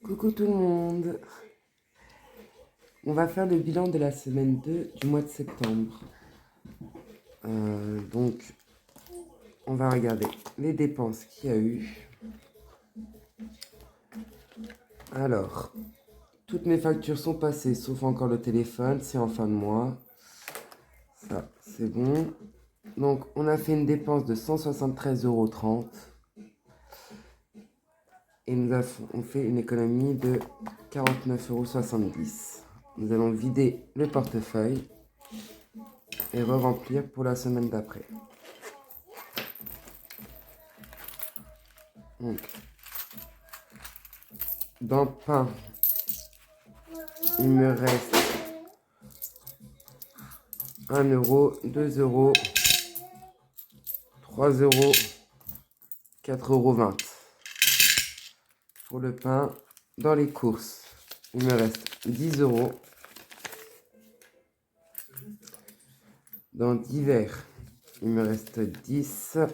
Coucou tout le monde. On va faire le bilan de la semaine 2 du mois de septembre. Donc, on va regarder les dépenses qu'il y a eu. Alors, toutes mes factures sont passées, sauf encore le téléphone, c'est en fin de mois. Ça, c'est bon. Donc, on a fait une dépense de 173,30 € et nous avons fait une économie de 49,70 €. Nous allons vider le portefeuille et re-remplir pour la semaine d'après. Donc, dans pain, il me reste 1 €, 2 €, 3 €, 4,20 €. Pour le pain, dans les courses, il me reste 10 €. Dans divers, il me reste 10. «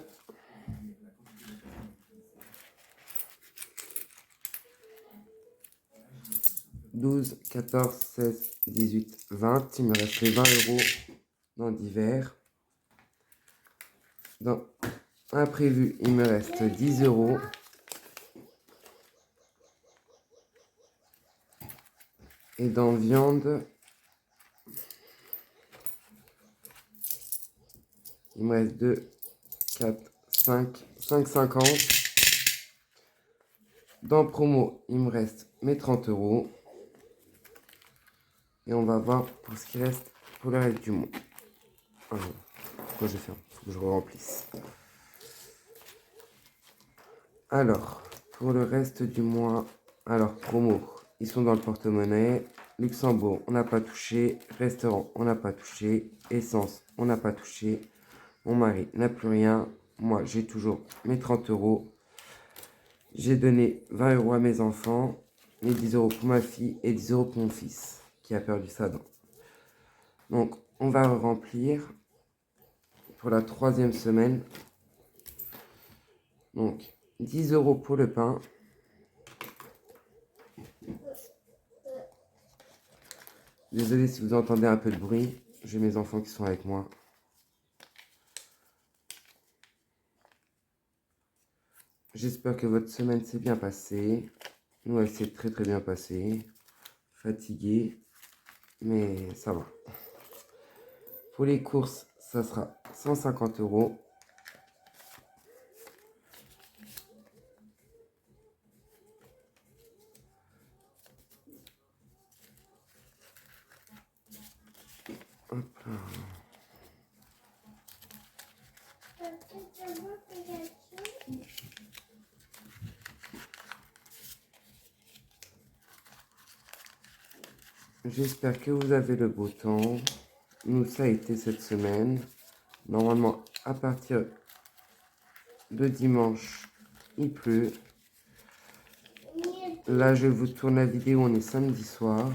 12, 14, 16, 18, 20. Il me reste les 20 € dans divers. Dans imprévu, il me reste 10 €. Et dans viande, il me reste 2, 4, 5, 5,50. Dans promo, il me reste mes 30 €. Et on va voir pour ce qui reste pour le reste du mois. Pourquoi j'ai fait? Il faut que je remplisse. Alors, pour le reste du mois, alors promo, ils sont dans le porte-monnaie. Luxembourg, on n'a pas touché. Restaurant, on n'a pas touché. Essence, on n'a pas touché. Mon mari n'a plus rien. Moi, j'ai toujours mes 30 €. J'ai donné 20 € à mes enfants, et 10 € pour ma fille et 10 € pour mon fils qui a perdu sa dent. Donc, on va remplir pour la 3e semaine. Donc, 10 € pour le pain. Désolé si vous entendez un peu de bruit. J'ai mes enfants qui sont avec moi. J'espère que votre semaine s'est bien passée. Nous, elle s'est très très bien passée. Fatiguée, mais ça va. Pour les courses, ça sera 150 €. Hop là. J'espère que vous avez le beau temps. Nous, ça a été cette semaine. Normalement, à partir de dimanche, il pleut. Là, je vous tourne la vidéo, on est samedi soir.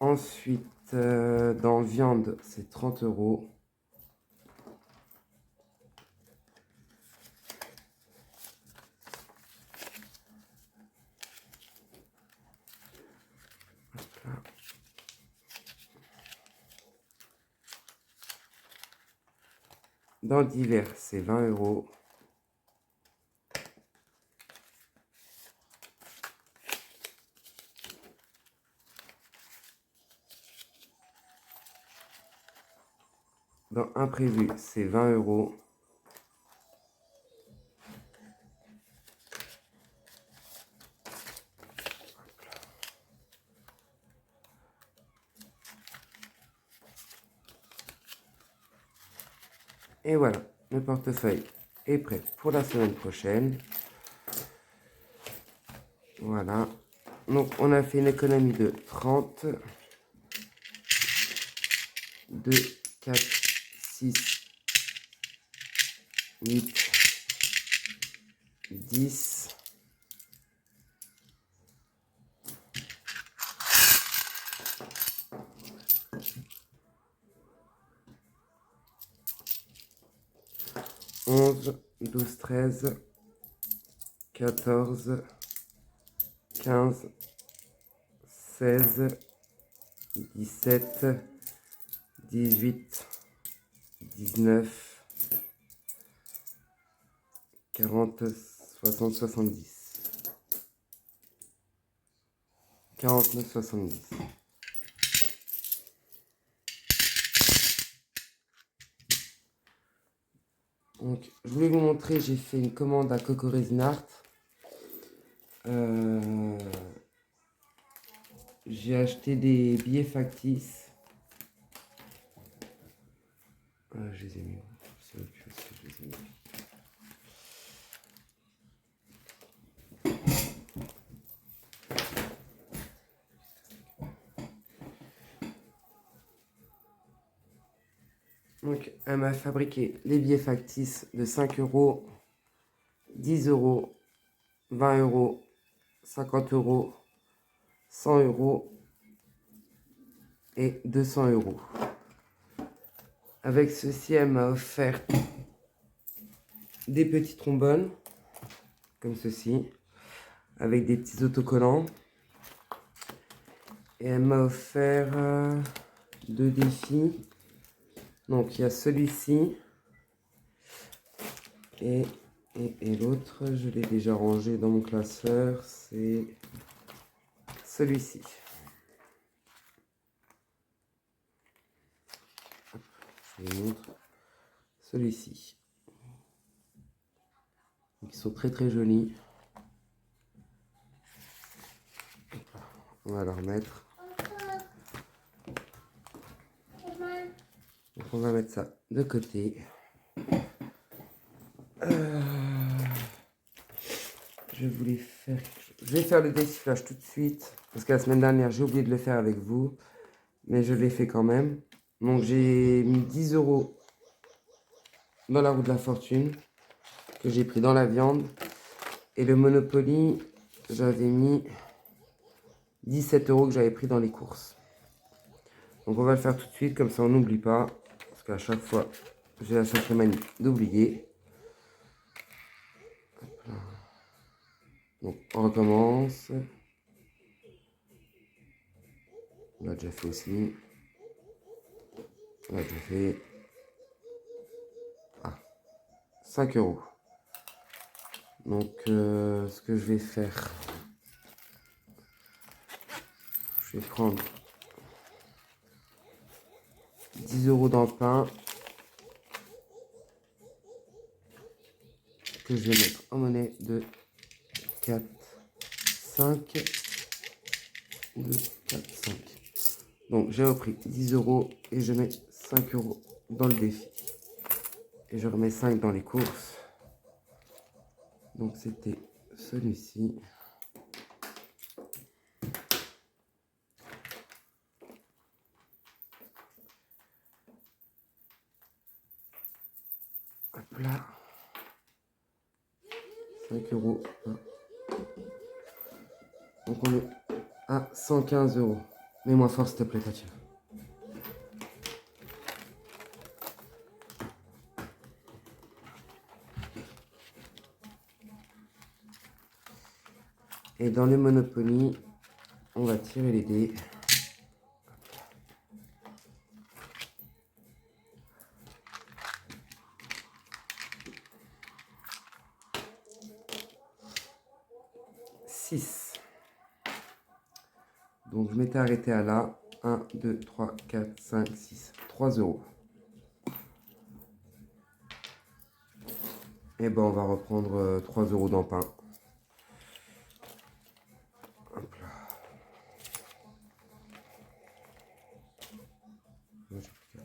Ensuite, dans viande, c'est 30 €. Dans divers, c'est 20 €. Dans imprévu, c'est 20 €. Et voilà, le portefeuille est prêt pour la semaine prochaine. Voilà. Donc, on a fait une économie de 30, 2, 4, 6, 8, 10. 11, 12, 13, 14, 15, 16, 17, 18, 19, 40, 60, 70. 49, 70. Donc, je voulais vous montrer, j'ai fait une commande à Coco Resin Art. J'ai acheté des billets factices. Je les ai mis où? Je sais plus où est-ce que je les ai mis. Donc, elle m'a fabriqué des billets factices de 5 euros, 10 euros, 20 euros, 50 euros, 100 euros et 200 euros. Avec ceci, elle m'a offert des petits trombones, comme ceci, avec des petits autocollants. Et elle m'a offert 2 défis. Donc, il y a celui-ci. Et l'autre, je l'ai déjà rangé dans mon classeur, c'est celui-ci. Je vous montre celui-ci. Ils sont très très jolis. On va leur mettre. Donc on va mettre ça de côté. Je voulais faire quelque chose. Je vais faire le déchiffrage tout de suite. Parce que la semaine dernière, j'ai oublié de le faire avec vous. Mais je l'ai fait quand même. Donc j'ai mis 10 euros dans la roue de la fortune. Que j'ai pris dans la viande. Et le Monopoly, j'avais mis 17 euros que j'avais pris dans les courses. Donc on va le faire tout de suite, comme ça on n'oublie pas. Parce qu'à chaque fois, j'ai la sacrée manie d'oublier. Donc on recommence. On l'a déjà fait aussi. On l'a déjà fait. 5 euros. Donc ce que je vais faire, je vais prendre 10 euros dans le pain que je vais mettre en monnaie de 4, 5, 2, 4, 5. Donc j'ai repris 10 euros et je mets 5 euros dans le défi. Et je remets 5 dans les courses. Donc c'était celui-ci. Hop là. 5 euros. Donc on est à 115 euros. Mets-moi fort s'il te plaît, Katia. Et dans le Monopoly, on va tirer les dés. Donc je m'étais arrêté à là. 1, 2, 3, 4, 5, 6. 3 euros. Et ben on va reprendre 3 euros dans le pain. Hop là. Hop là.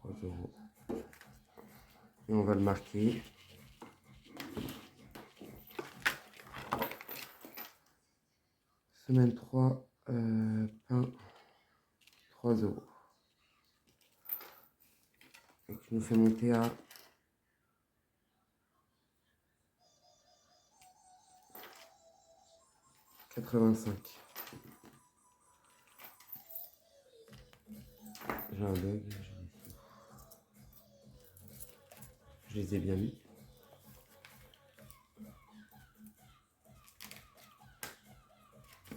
3 euros. Et on va le marquer. Semaine 3, pain, 3 euros. Et qui nous fait monter à 85. J'ai un bug. Je les ai bien mis.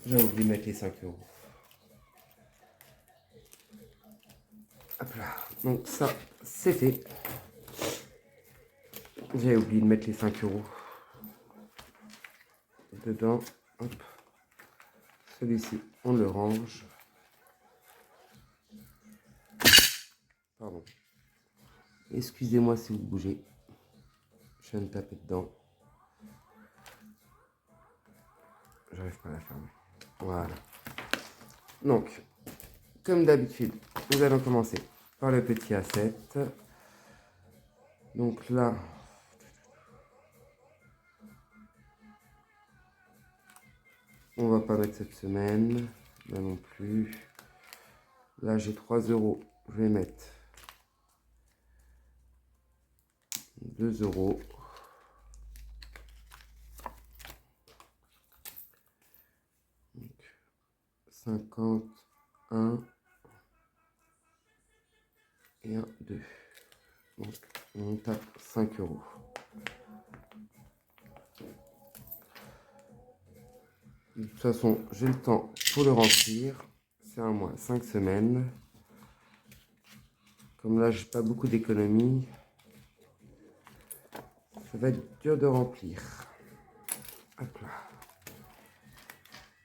J'ai oublié de mettre les 5 euros. Hop là. Donc ça, c'est fait. J'ai oublié de mettre les 5 euros dedans. Hop. Celui-ci, on le range. Pardon. Excusez-moi si vous bougez. Je viens de taper dedans. J'arrive pas à la fermer. Voilà. Donc, comme d'habitude, nous allons commencer par le petit A7. Donc là, on va pas mettre cette semaine. Là non plus. Là, j'ai 3 euros. Je vais mettre 2 euros. Donc, 51 et 1, 2. Donc, on tape 5 euros. De toute façon, j'ai le temps pour le remplir. C'est un mois, 5 semaines. Comme là, j'ai pas beaucoup d'économies, ça va être dur de remplir. Hop là.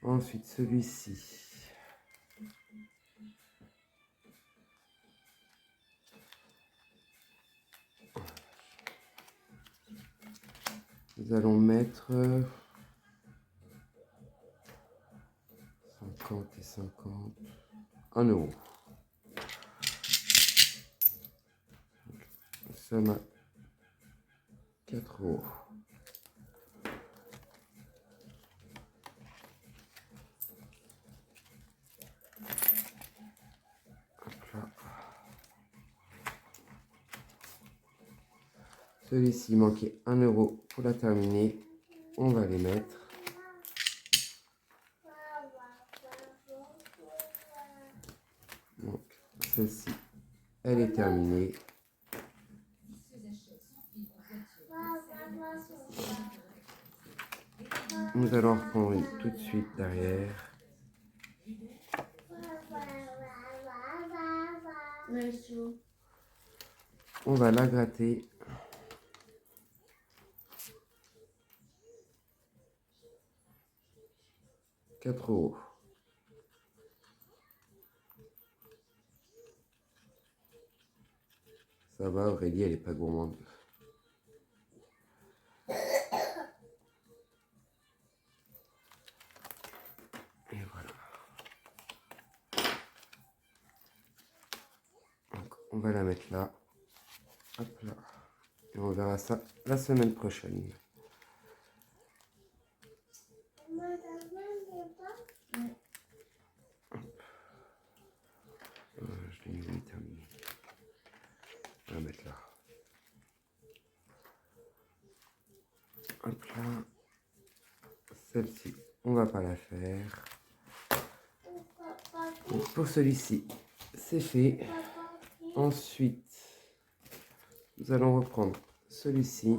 Ensuite, celui-ci. Nous allons mettre 50 et 50. 1 euro. Nous sommes à 4 euros. Hop là. Celui-ci, il manquait 1 euro pour la terminer. On va les mettre. Donc, celle-ci, elle est terminée. Nous allons reprendre une tout de suite derrière. On va la gratter. « 4 euros. Ça va, Aurélie, elle est pas gourmande. Et voilà. Donc, on va la mettre là. Hop là. Et on verra ça la semaine prochaine. Je l'ai mis terminé. On va la mettre là. Hop là. Celle-ci, on va pas la faire. Donc pour celui-ci, c'est fait. Ensuite, nous allons reprendre celui-ci.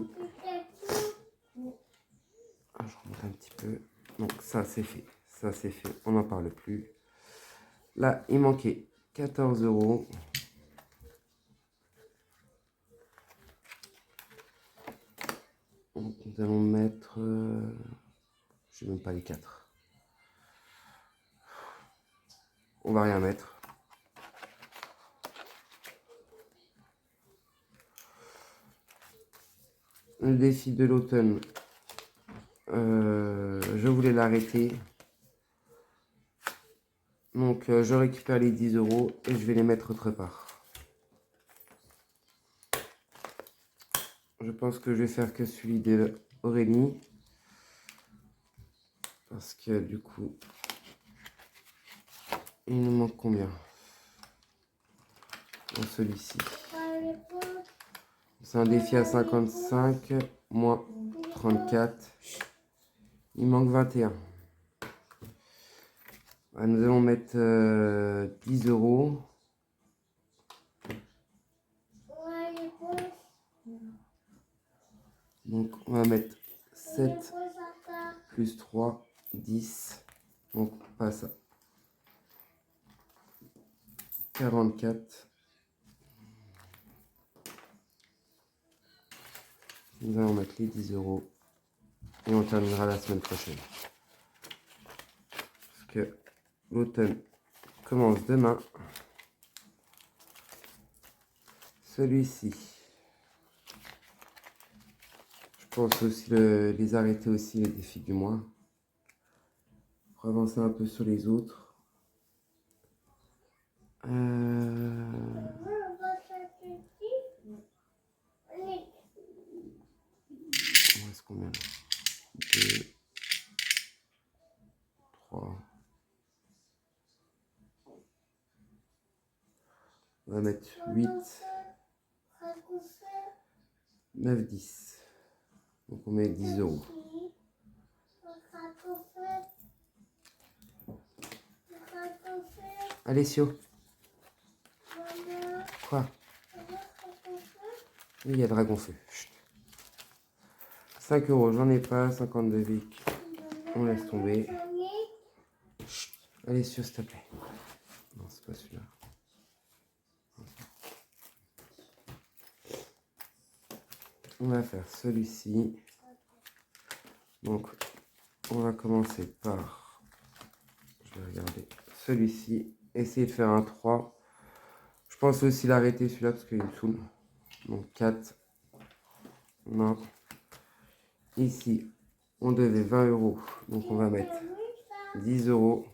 Ah, je remonte un petit peu. Donc ça, c'est fait. Ça, c'est fait. On n'en parle plus. Là, il manquait 14 euros. Donc, nous allons mettre... je ne sais même pas les 4. On va rien mettre. Le défi de l'automne, je voulais l'arrêter. Donc, je récupère les 10 euros et je vais les mettre autre part. Je pense que je vais faire que celui d'Aurélie. Parce que du coup, il nous manque combien dans celui-ci? C'est un défi à 55, moins 34. Il manque 21. Nous allons mettre 10 euros. On va mettre 7 plus 3, 10. Donc on passe à 44. Nous allons mettre les 10 euros. Et on terminera la semaine prochaine. Parce que l'automne commence demain. Celui-ci. Je pense aussi les arrêter aussi, les défis du mois. Pour avancer un peu sur les autres. Il reste combien là? 2, 3. On va mettre 8, 9, 10. Donc on met 10 euros. Alessio. Quoi? Oui, il y a Dragon Feu. Chut. 5 euros, j'en ai pas. 52 Vic. On laisse tomber. Chut. Alessio, s'il te plaît. Non, c'est pas celui-là. On va faire celui-ci. Donc, on va commencer par, je vais regarder, celui-ci. Essayer de faire un 3. Je pense aussi l'arrêter celui-là parce qu'il me saoule. Donc 4. Non. Ici, on devait 20 euros. Donc on va mettre 10 euros.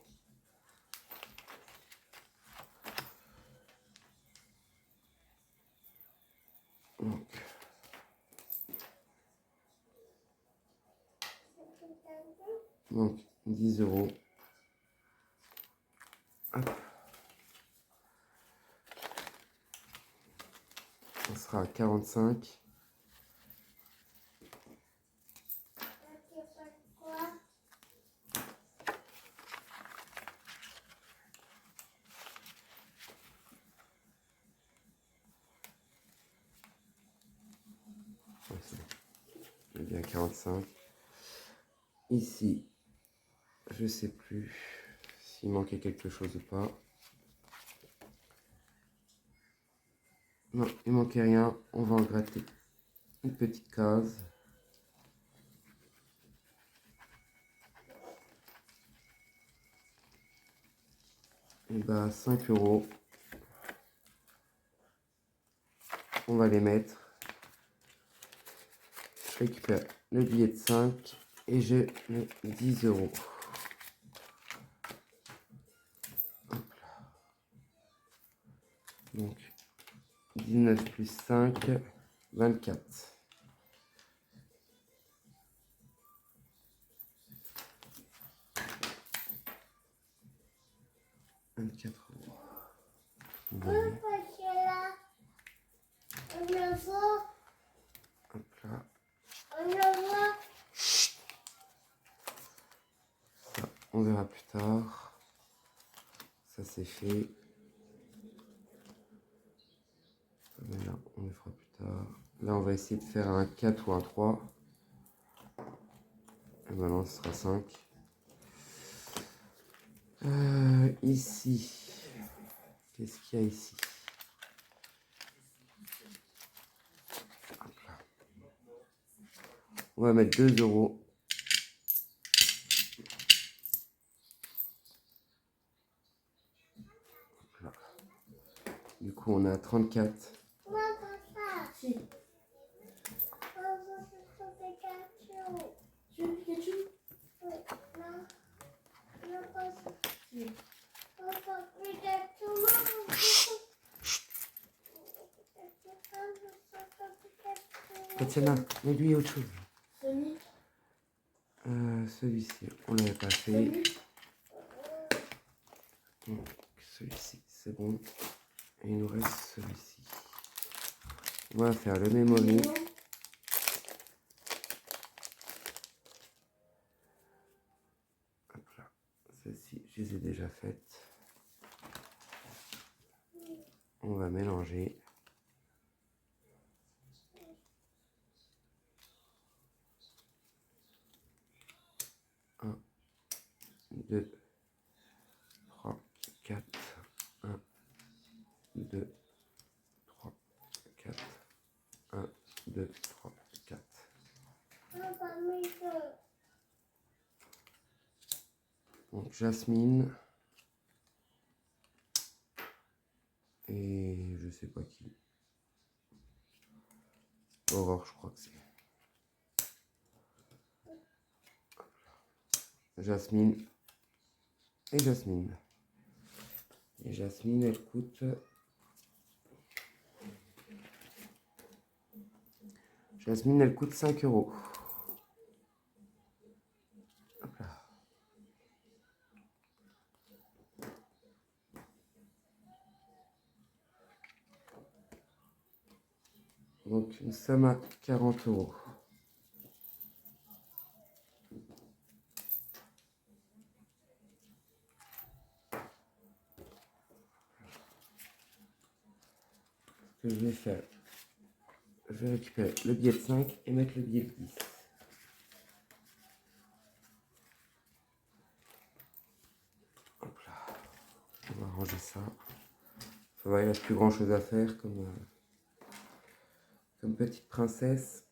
Donc 10 euros. Hop. On sera à 45. Ouais, c'est bien 45. Ici, je sais plus s'il manquait quelque chose ou pas. Non, il manquait rien. On va en gratter une petite case. Et bah 5 euros. On va les mettre. Je récupère le billet de 5 et je mets 10 euros. Hop là. Donc 19 plus 5, 24. 24 euros. Voilà. Hop là. Ça, on verra plus tard. Ça c'est fait. Là, on le fera plus tard. Là, on va essayer de faire un 4 ou un 3. Et maintenant, ce sera 5. Ici. Qu'est-ce qu'il y a ici? Hop là. On va mettre 2 euros. Hop là. Du coup, on a 34. Tatiana, mets-lui autre chose. Celui-ci, on l'avait pas fait. Donc, celui-ci, c'est bon. Et il nous reste celui-ci. On va faire le memory. Hop là. Celles-ci, je les ai déjà faites. On va mélanger. 2, 3, 4, 1, 2, 3, 4, 1, 2, 3, 4. Donc Jasmine et je sais pas qui. Aurore, je crois que c'est. Jasmine et Jasmine. Et Jasmine, elle coûte. Jasmine, elle coûte 5 euros. Hop là. Donc nous sommes à 40 euros. Ce que je vais faire, je vais récupérer le billet de 5 et mettre le billet de 10. Hop là. On va ranger ça. Ça va, il reste plus grand chose à faire comme petite princesse.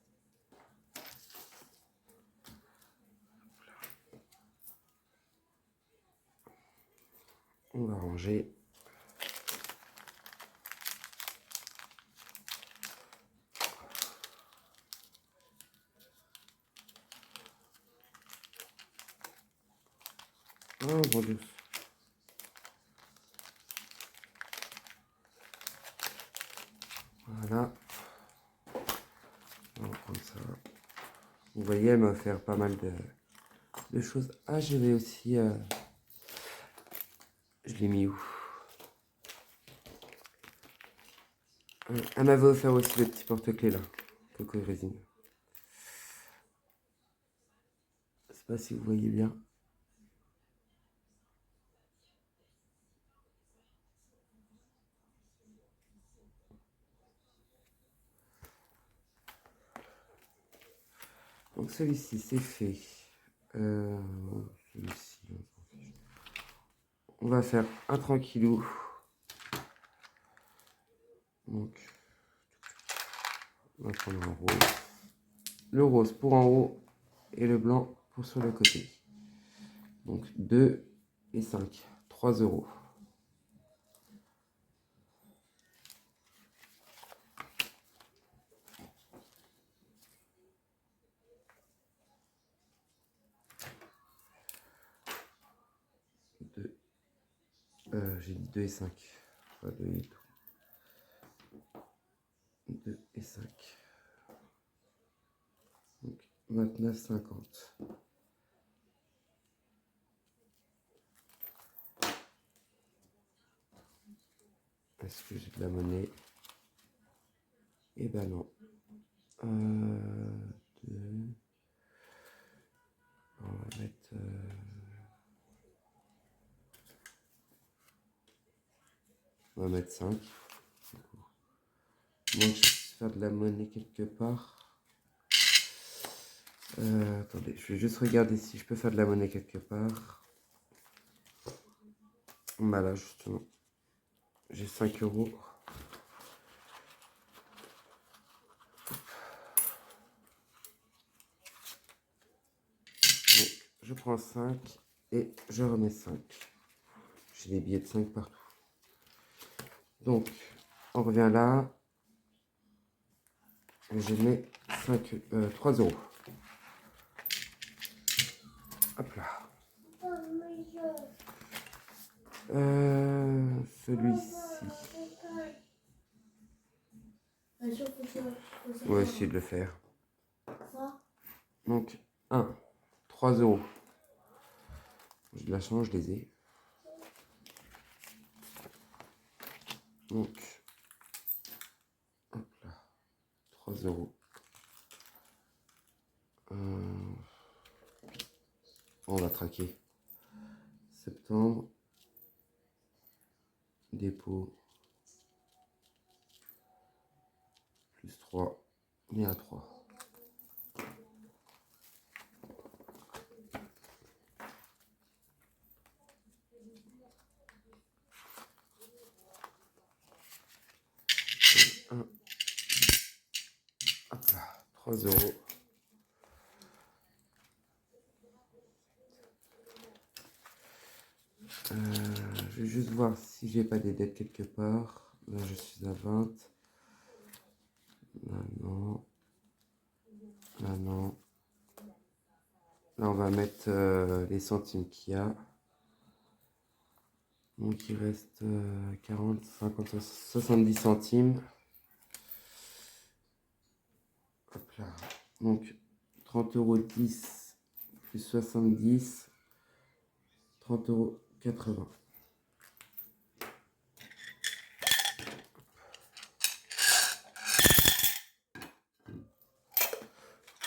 On va ranger. Oh mon Dieu. Voilà. On va prendre ça. Vous voyez, elle m'a faire pas mal de choses. Ah, je vais aussi... je l'ai mis où? Elle m'avait offert aussi le petit porte-clés là. Coco résine. Je sais pas si vous voyez bien. Donc celui-ci, c'est fait. Celui-ci, on va faire un tranquillou. Donc, on va prendre un rose. Le rose pour en haut et le blanc pour sur le côté. Donc 2 et 5, 3 euros. J'ai dit 2 et 5. Pas 2 et tout. 2 et 5. Donc 29,50. Est-ce que j'ai de la monnaie? Eh ben non. 2. On va mettre... on va mettre 5. Moi, je vais faire de la monnaie quelque part. Attendez, je vais juste regarder si je peux faire de la monnaie quelque part. Bah là, justement, j'ai 5 euros. Donc, je prends 5 et je remets 5. J'ai des billets de 5 partout. Donc, on revient là. Et je mets 3 euros. Hop là. Celui-ci. On va essayer de le faire. Donc, 1, 3 euros. J'ai de la chance, je les ai. Donc, hop là. 3 euros. On va traquer. Septembre. Dépôt. Plus 3. On est à 3. 3 euros. Je vais juste voir si j'ai pas des dettes quelque part. Là, je suis à 20. Là, non. Là, non. Là, on va mettre les centimes qu'il y a. Donc, il reste 40, 50, 70 centimes. Hop là. Donc, 30 euros 10 plus 70, 30 euros 80.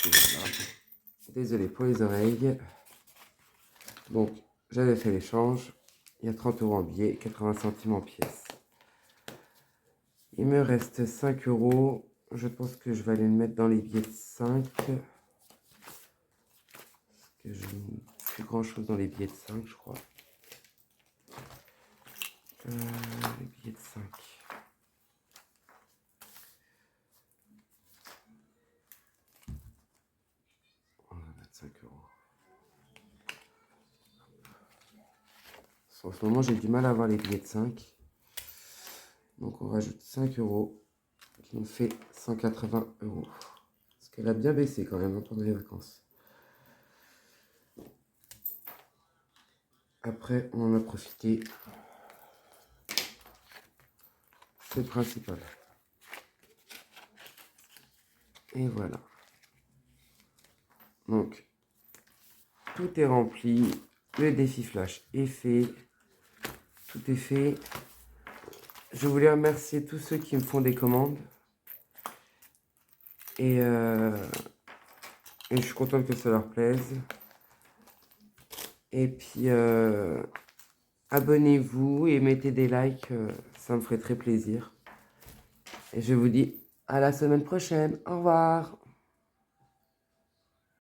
Voilà. Désolé pour les oreilles. Donc, j'avais fait l'échange. Il y a 30 euros en billets, 80 centimes en pièces. Il me reste 5 euros. Je pense que je vais aller le mettre dans les billets de 5. Parce que je n'ai plus grand chose dans les billets de 5, je crois. Les billets de 5. On va mettre 5 euros. En ce moment, j'ai du mal à avoir les billets de 5. Donc, on rajoute 5 euros, qui nous fait 180 euros. Parce qu'elle a bien baissé quand même pendant les vacances. Après, on en a profité. C'est le principal. Et voilà. Donc, tout est rempli. Le défi flash est fait. Tout est fait. Je voulais remercier tous ceux qui me font des commandes. Et je suis content que ça leur plaise. Et puis, abonnez-vous et mettez des likes. Ça me ferait très plaisir. Et je vous dis à la semaine prochaine. Au revoir.